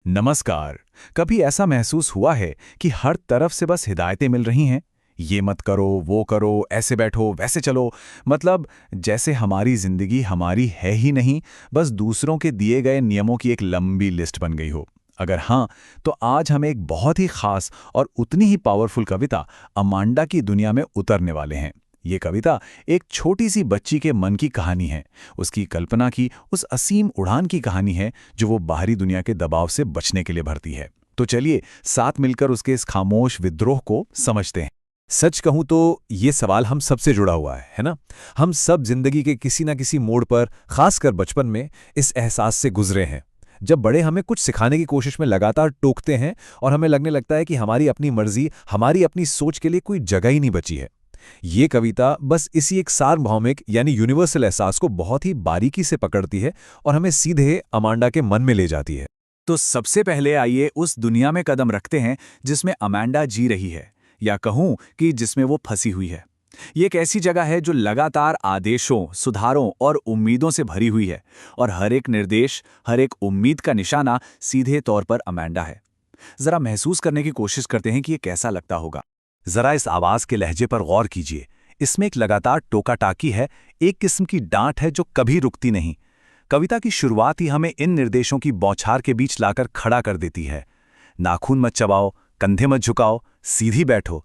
नमस्कार। कभी ऐसा महसूस हुआ है कि हर तरफ से बस हिदायतें मिल रही हैं? ये मत करो, वो करो, ऐसे बैठो, वैसे चलो। मतलब जैसे हमारी जिंदगी हमारी है ही नहीं, बस दूसरों के दिए गए नियमों की एक लंबी लिस्ट बन गई हो। अगर हाँ, तो आज हम एक बहुत ही खास और उतनी ही पावरफुल कविता अमांडा की दुनिया में उतरने वाले हैं। ये कविता एक छोटी सी बच्ची के मन की कहानी है, उसकी कल्पना की उस असीम उड़ान की कहानी है जो वो बाहरी दुनिया के दबाव से बचने के लिए भरती है। तो चलिए साथ मिलकर उसके इस खामोश विद्रोह को समझते हैं। सच कहूं तो ये सवाल हम सबसे जुड़ा हुआ है ना। हम सब जिंदगी के किसी ना किसी मोड़ पर, खासकर बचपन में, इस एहसास से गुजरे हैं जब बड़े हमें कुछ सिखाने की कोशिश में लगातार टोकते हैं और हमें लगने लगता है कि हमारी अपनी मर्जी, हमारी अपनी सोच के लिए कोई जगह ही नहीं बची है। ये कविता बस इसी एक सार्वभौमिक यानी यूनिवर्सल एहसास को बहुत ही बारीकी से पकड़ती है और हमें सीधे अमांडा के मन में ले जाती है। तो सबसे पहले आइए उस दुनिया में कदम रखते हैं जिसमें अमांडा जी रही है, या कहूं कि जिसमें वो फंसी हुई है। ये एक ऐसी जगह है जो लगातार आदेशों, सुधारों और उम्मीदों से भरी हुई है, और हर एक निर्देश, हर एक उम्मीद का निशाना सीधे तौर पर अमांडा है। जरा महसूस करने की कोशिश करते हैं कि ये कैसा लगता होगा। जरा इस आवाज के लहजे पर गौर कीजिए। इसमें एक लगातार टोका टाकी है, एक किस्म की डांट है जो कभी रुकती नहीं। कविता की शुरुआत ही हमें इन निर्देशों की बौछार के बीच लाकर खड़ा कर देती है। नाखून मत चबाओ, कंधे मत झुकाओ, सीधी बैठो।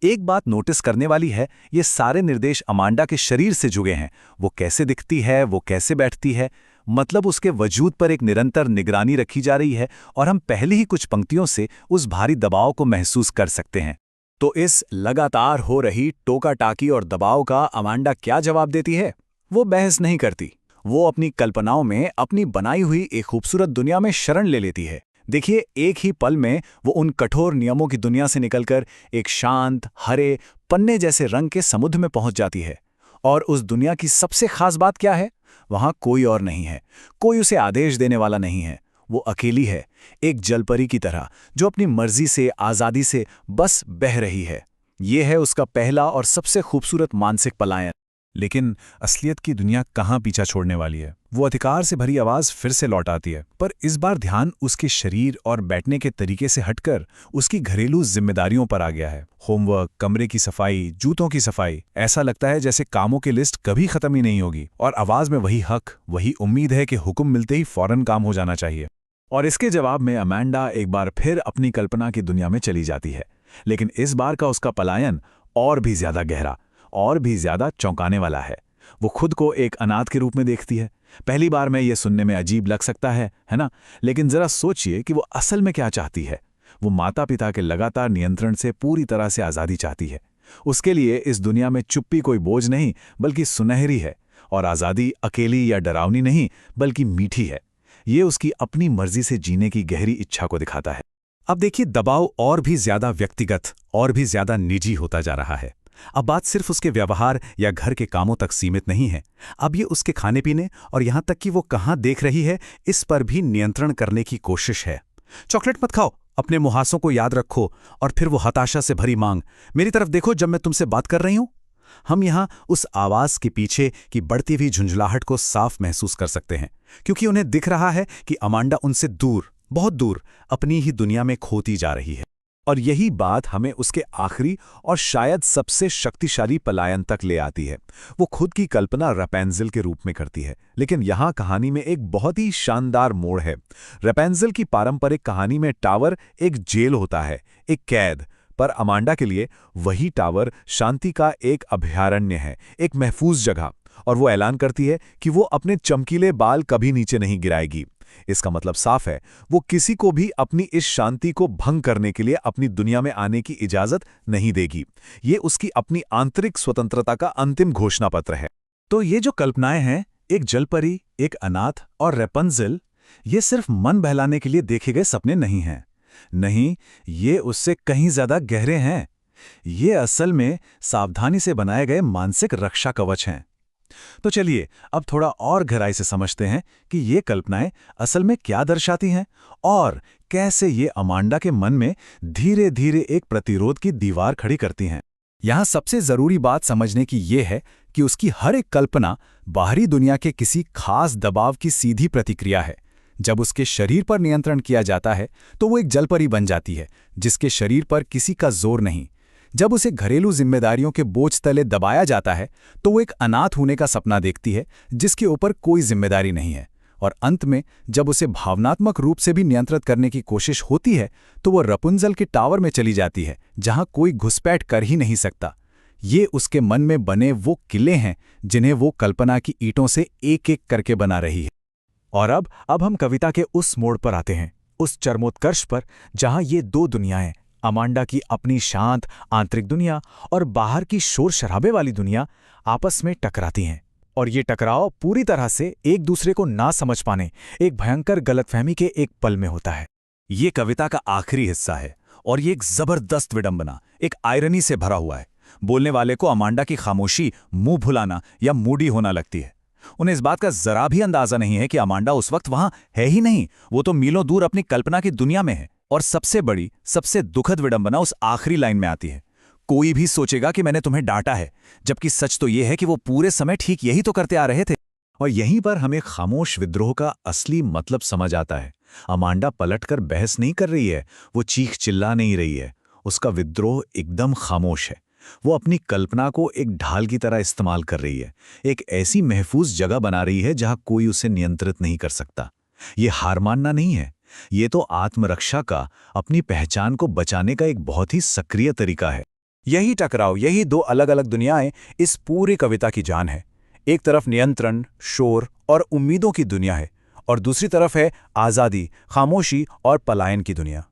एक बात नोटिस करने वाली है, ये सारे निर्देश अमांडा के शरीर से जुड़े हैं। वो कैसे दिखती है, वो कैसे बैठती है, मतलब उसके वजूद पर एक निरंतर निगरानी रखी जा रही है, और हम पहली ही कुछ पंक्तियों से उस भारी दबाव को महसूस कर सकते हैं। तो इस लगातार हो रही टोका टाकी और दबाव का अमांडा क्या जवाब देती है? वो बहस नहीं करती। वो अपनी कल्पनाओं में अपनी बनाई हुई एक खूबसूरत दुनिया में शरण ले लेती है। देखिए, एक ही पल में वो उन कठोर नियमों की दुनिया से निकलकर एक शांत, हरे, पन्ने जैसे रंग के समुद्र में पहुंच जाती है। और उस दुनिया की सबसे खास बात क्या है? वहां कोई और नहीं है, कोई उसे आदेश देने वाला नहीं है। वो अकेली है, एक जलपरी की तरह, जो अपनी मर्जी से, आजादी से बस बह रही है। ये है उसका पहला और सबसे खूबसूरत मानसिक पलायन। लेकिन असलियत की दुनिया कहाँ पीछा छोड़ने वाली है? वो अधिकार से भरी आवाज फिर से लौट आती है, पर इस बार ध्यान उसके शरीर और बैठने के तरीके से हटकर उसकी घरेलू जिम्मेदारियों पर आ गया है। होमवर्क, कमरे की सफाई, जूतों की सफाई। ऐसा लगता है जैसे कामों की लिस्ट कभी खत्म ही नहीं होगी, और आवाज में वही हक, वही उम्मीद है कि हुक्म मिलते ही फौरन काम हो जाना चाहिए। और इसके जवाब में अमांडा एक बार फिर अपनी कल्पना की दुनिया में चली जाती है। लेकिन इस बार का उसका पलायन और भी ज्यादा गहरा, और भी ज्यादा चौंकाने वाला है। वो खुद को एक अनाथ के रूप में देखती है। पहली बार में ये सुनने में अजीब लग सकता है ना? लेकिन जरा सोचिए कि वो असल में क्या चाहती है। वो माता पिता के लगातार नियंत्रण से पूरी तरह से आज़ादी चाहती है। उसके लिए इस दुनिया में चुप्पी कोई बोझ नहीं, बल्कि सुनहरी है। और आज़ादी अकेली या डरावनी नहीं, बल्कि मीठी है। ये उसकी अपनी मर्जी से जीने की गहरी इच्छा को दिखाता है। अब देखिए, दबाव और भी ज्यादा व्यक्तिगत, और भी ज्यादा निजी होता जा रहा है। अब बात सिर्फ उसके व्यवहार या घर के कामों तक सीमित नहीं है। अब ये उसके खाने पीने और यहां तक कि वो कहां देख रही है, इस पर भी नियंत्रण करने की कोशिश है। चॉकलेट मत खाओ, अपने मुहासों को याद रखो। और फिर वो हताशा से भरी मांग, मेरी तरफ देखो जब मैं तुमसे बात कर रही हूं। हम यहां उस आवाज के पीछे की बढ़ती हुई झुंझलाहट को साफ महसूस कर सकते हैं, क्योंकि उन्हें दिख रहा है कि अमांडा उनसे दूर, बहुत दूर, अपनी ही दुनिया में खोती जा रही है। और यही बात हमें उसके आखिरी और शायद सबसे शक्तिशाली पलायन तक ले आती है। वो खुद की कल्पना रैपुंज़ेल के रूप में करती है, लेकिन यहाँ कहानी में एक बहुत ही शानदार मोड़ है। रैपुंज़ेल की पारंपरिक कहानी में टावर एक जेल होता है, एक कैद। पर अमांडा के लिए वही टावर शांति का एक अभयारण्य है, एक महफूज जगह। और वो ऐलान करती है कि वो अपने चमकीले बाल कभी नीचे नहीं गिराएगी। इसका मतलब साफ है, वो किसी को भी अपनी इस शांति को भंग करने के लिए अपनी दुनिया में आने की इजाजत नहीं देगी। ये उसकी अपनी आंतरिक स्वतंत्रता का अंतिम घोषणा पत्र है। तो ये जो कल्पनाएं हैं, एक जलपरी, एक अनाथ और रैपुंज़ेल, ये सिर्फ मन बहलाने के लिए देखे गए सपने नहीं हैं। नहीं, ये उससे कहीं ज्यादा गहरे हैं। ये असल में सावधानी से बनाए गए मानसिक रक्षा कवच हैं। तो चलिए अब थोड़ा और गहराई से समझते हैं कि ये कल्पनाएं असल में क्या दर्शाती हैं, और कैसे ये अमांडा के मन में धीरे धीरे एक प्रतिरोध की दीवार खड़ी करती हैं। यहाँ सबसे जरूरी बात समझने की ये है कि उसकी हर एक कल्पना बाहरी दुनिया के किसी खास दबाव की सीधी प्रतिक्रिया है। जब उसके शरीर पर नियंत्रण किया जाता है तो वो एक जलपरी बन जाती है, जिसके शरीर पर किसी का जोर नहीं। जब उसे घरेलू जिम्मेदारियों के बोझ तले दबाया जाता है तो वो एक अनाथ होने का सपना देखती है, जिसके ऊपर कोई जिम्मेदारी नहीं है। और अंत में जब उसे भावनात्मक रूप से भी नियंत्रित करने की कोशिश होती है तो वो रपुंजल के टावर में चली जाती है, जहां कोई घुसपैठ कर ही नहीं सकता। ये उसके मन में बने वो किले हैं जिन्हें वो कल्पना की ईंटों से एक एक करके बना रही है। और अब हम कविता के उस मोड़ पर आते हैं, उस चरमोत्कर्ष पर, जहां ये दो दुनियाएं, अमांडा की अपनी शांत आंतरिक दुनिया और बाहर की शोर शराबे वाली दुनिया, आपस में टकराती हैं। और ये टकराव पूरी तरह से एक दूसरे को ना समझ पाने, एक भयंकर गलतफहमी के एक पल में होता है। ये कविता का आखिरी हिस्सा है और ये एक जबरदस्त विडंबना, एक आयरनी से भरा हुआ है। बोलने वाले को अमांडा की खामोशी मुंह भुलाना या मूडी होना लगती है। उन्हें इस बात का जरा भी अंदाजा नहीं है कि अमांडा उस वक्त वहां है ही नहीं, वो तो मीलों दूर अपनी कल्पना की दुनिया में है। और सबसे बड़ी, सबसे दुखद विडंबना उस आखिरी लाइन में आती है, कोई भी सोचेगा कि मैंने तुम्हें डांटा है, जबकि सच तो यह है कि वो पूरे समय ठीक यही तो करते आ रहे थे। और यहीं पर हमें खामोश विद्रोह का असली मतलब समझ आता है। अमांडा पलटकर बहस नहीं कर रही है, वो चीख चिल्ला नहीं रही है, उसका विद्रोह एकदम खामोश है। वो अपनी कल्पना को एक ढाल की तरह इस्तेमाल कर रही है, एक ऐसी महफूज जगह बना रही है जहां कोई उसे नियंत्रित नहीं कर सकता। ये हार मानना नहीं है, ये तो आत्मरक्षा का, अपनी पहचान को बचाने का एक बहुत ही सक्रिय तरीका है। यही टकराव, यही दो अलग अलग दुनियाएं इस पूरी कविता की जान है। एक तरफ नियंत्रण, शोर और उम्मीदों की दुनिया है, और दूसरी तरफ है आज़ादी, खामोशी और पलायन की दुनिया।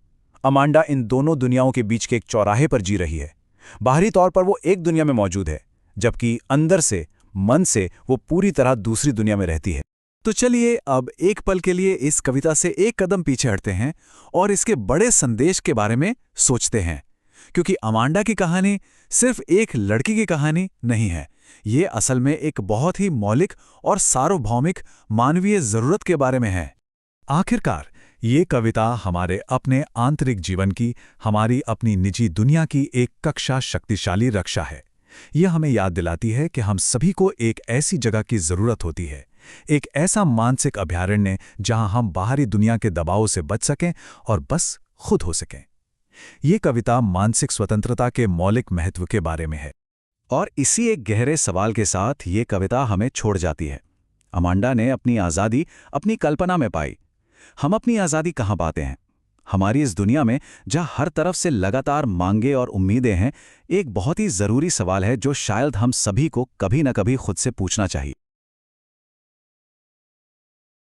अमांडा इन दोनों दुनियाओं के बीच के एक चौराहे पर जी रही है। बाहरी तौर पर वो एक दुनिया में मौजूद है, जबकि अंदर से, मन से वो पूरी तरह दूसरी दुनिया में रहती है। तो चलिए अब एक पल के लिए इस कविता से एक कदम पीछे हटते हैं और इसके बड़े संदेश के बारे में सोचते हैं, क्योंकि अमांडा की कहानी सिर्फ एक लड़की की कहानी नहीं है। ये असल में एक बहुत ही मौलिक और सार्वभौमिक मानवीय जरूरत के बारे में है। आखिरकार ये कविता हमारे अपने आंतरिक जीवन की, हमारी अपनी निजी दुनिया की एक कक्षा शक्तिशाली रक्षा है। यह हमें याद दिलाती है कि हम सभी को एक ऐसी जगह की जरूरत होती है, एक ऐसा मानसिक अभयारण्य जहां हम बाहरी दुनिया के दबाव से बच सकें और बस खुद हो सकें। ये कविता मानसिक स्वतंत्रता के मौलिक महत्व के बारे में है। और इसी एक गहरे सवाल के साथ ये कविता हमें छोड़ जाती है। अमांडा ने अपनी आज़ादी अपनी कल्पना में पाई। हम अपनी आज़ादी कहाँ पाते हैं? हमारी इस दुनिया में जहाँ हर तरफ से लगातार मांगे और उम्मीदें हैं, एक बहुत ही ज़रूरी सवाल है जो शायद हम सभी को कभी न कभी खुद से पूछना चाहिए।